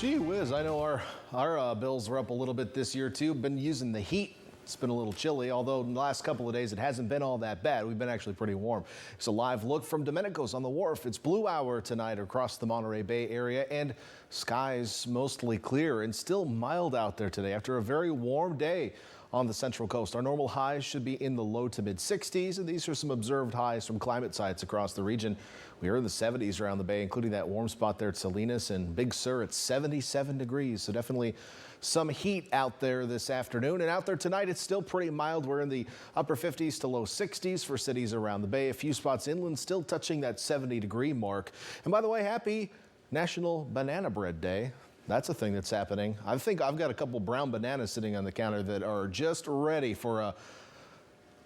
Gee whiz, I know our bills are up a little bit this year too. Been using the heat. It's been a little chilly, although in the last couple of days it hasn't been all that bad. We've been actually pretty warm. It's a live look from Domenico's on the wharf. It's blue hour tonight across the Monterey Bay area, and skies mostly clear and still mild out there today after a very warm day on the Central Coast. Our normal highs should be in the low to mid 60s, and these are some observed highs from climate sites across the region. We are in the 70s around the bay, including that warm spot there at Salinas and Big Sur at 77 degrees. So definitely some heat out there this afternoon, and out there tonight it's still pretty mild. We're in the upper 50s to low 60s for cities around the bay. A few spots inland still touching that 70-degree mark. And by the way, happy National Banana Bread Day. That's a thing that's happening. I think I've got a couple brown bananas sitting on the counter that are just ready for a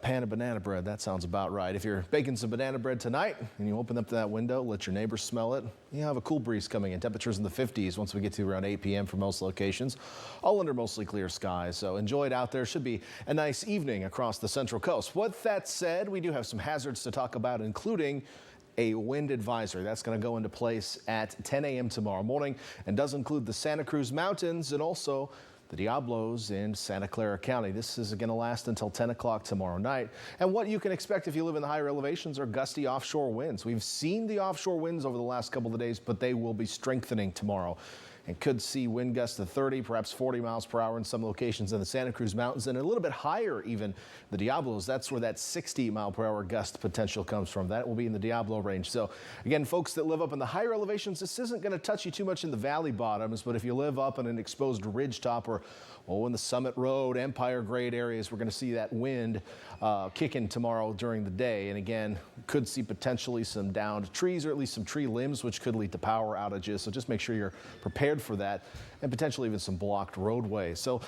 pan of banana bread. That sounds about right. If you're baking some banana bread tonight and you open up that window, let your neighbors smell it, you have a cool breeze coming in. Temperatures in the 50s once we get to around 8 p.m. for most locations, all under mostly clear skies. So enjoy it out there. Should be a nice evening across the Central Coast. With that said, we do have some hazards to talk about, including a wind advisory. That's going to go into place at 10 a.m. tomorrow morning and does include the Santa Cruz Mountains and also the Diablos in Santa Clara County. This is going to last until 10 o'clock tomorrow night. And what you can expect if you live in the higher elevations are gusty offshore winds. We've seen the offshore winds over the last couple of days, but they will be strengthening tomorrow and could see wind gusts to 30, perhaps 40 miles per hour in some locations in the Santa Cruz Mountains, and a little bit higher even the Diablos. That's where that 60 mile per hour gust potential comes from. That will be in the Diablo range. So again, folks that live up in the higher elevations, this isn't going to touch you too much in the valley bottoms, but if you live up in an exposed ridge top or in the Summit Road, Empire Grade areas, we're going to see that wind kicking tomorrow during the day. And again, could see potentially some downed trees or at least some tree limbs, which could lead to power outages. So just make sure you're prepared for that, and potentially even some blocked roadways. So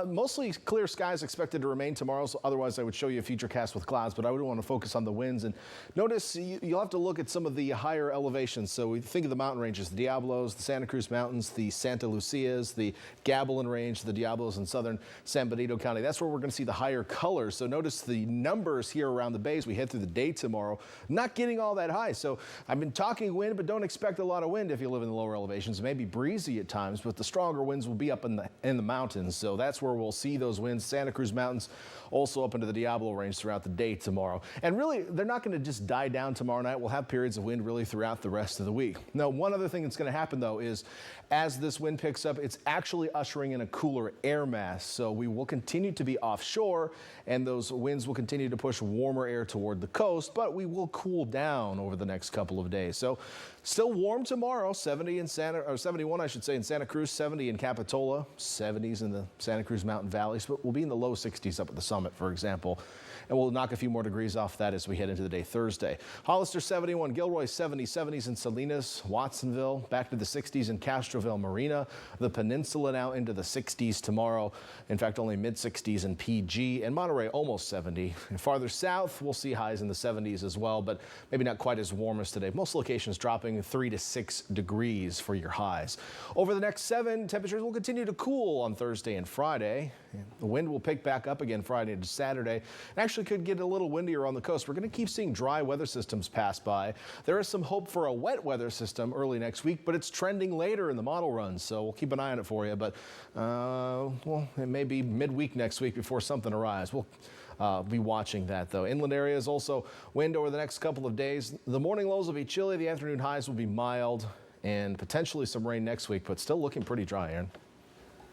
mostly clear skies expected to remain tomorrow. So otherwise, I would show you a future cast with clouds, but I would want to focus on the winds. And notice you'll have to look at some of the higher elevations. So we think of the mountain ranges, the Diablos, the Santa Cruz Mountains, the Santa Lucias, the Gavilan Range, the Diablos in southern San Benito County. That's where we're going to see the higher colors. So notice the numbers here around the bay as we head through the day tomorrow, not getting all that high. So I've been talking wind, but don't expect a lot of wind if you live in the lower elevations. It may be breezy at times, but the stronger winds will be up in the mountains. So that's where we'll see those winds. Santa Cruz Mountains also up into the Diablo range throughout the day tomorrow. And really, they're not going to just die down tomorrow night. We'll have periods of wind really throughout the rest of the week. Now, one other thing that's going to happen, though, is as this wind picks up, it's actually ushering in a cooler air mass. So we will continue to be offshore, and those winds will continue to push warmer air toward the coast, but we will cool down over the next couple of days. So still warm tomorrow, 71, I should say, in Santa Cruz, 70 in Capitola, 70s in the Santa Cruz Mountain Valleys, but we'll be in the low 60s up at the summit, for example. And we'll knock a few more degrees off that as we head into the day Thursday. Hollister 71, Gilroy 70, 70s in Salinas, Watsonville, back to the 60s in Castroville Marina. The Peninsula now into the 60s tomorrow. In fact, only mid 60s in PG, and Monterey almost 70. And farther south, we'll see highs in the 70s as well, but maybe not quite as warm as today. Most locations dropping 3 to 6 degrees for your highs. Over the next 7, temperatures will continue to cool on Thursday and Friday. The wind will pick back up again Friday to Saturday. Actually could get a little windier on the coast. We're going to keep seeing dry weather systems pass by. There is some hope for a wet weather system early next week, but it's trending later in the model runs, so we'll keep an eye on it for you. But well, it may be midweek next week before something arrives. We'll be watching that, though. Inland areas also wind over the next couple of days. The morning lows will be chilly. The afternoon highs will be mild, and potentially some rain next week, but still looking pretty dry, Aaron.